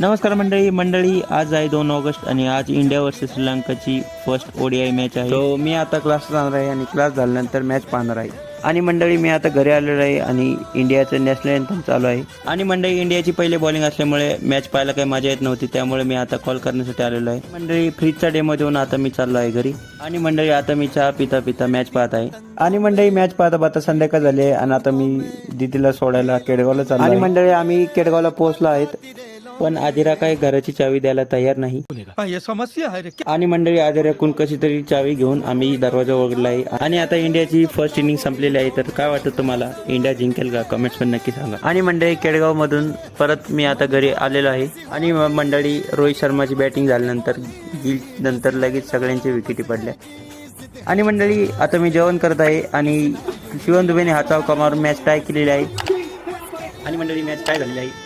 नमस्कार मंडळी आज आहे 2 ऑगस्ट आणि आज इंडिया वर्सेस श्रीलंकाची फर्स्ट ओडीआय मॅच आहे. तो मी आता क्लास जाणार आहे आणि क्लास झाल्यानंतर मॅच पाहणार आहे. आणि मंडळी मी आता घरी आलेलो आहे आणि इंडियाचं नॅशनल अँथम चालू आहे. आणि मंडळी इंडियाची पहिली बॉलिंग असल्यामुळे मॅच पाहायला काही मजा येत नव्हती, त्यामुळे मी आता कॉल करण्यासाठी आलेलो आहे. मंडळी फ्रीजचा डेमो देऊन आता मी चाललो आहे घरी. आणि मंडळी आता मी चहा पिता मॅच पाहत आहे. आणि मंडळी मॅच पाहता संध्याकाळ झाली आहे आणि आता मी दीदीला सोडायला केडगावला चाललो आहे. आणि मंडळी आम्ही केडगावला पोहोचलो आहेत, पण आदिरा काही घराची चावी द्यायला तयार नाही. समस्या आहे. आणि मंडळी आदिराकडून कशी तरी चावी घेऊन आम्ही दरवाजा उघडला आहे. आणि आता इंडियाची फर्स्ट इनिंग संपलेली आहे. तर काय वाटतं तुम्हाला, इंडिया जिंकेल का? कमेंट्स पण नक्की सांगा. आणि मंडळी केडगाव मधून परत मी आता घरी आलेलो आहे. आणि मंडळी रोहित शर्माची बॅटिंग झाल्यानंतर नंतर लगेच सगळ्यांच्या विकेटी पडल्या. आणि मंडळी आता मी जेवण करत आहे आणि शिवम दुबेने हातावर कमावून मॅच टाय केलेली आहे. आणि मंडळी मॅच काय झालेली आहे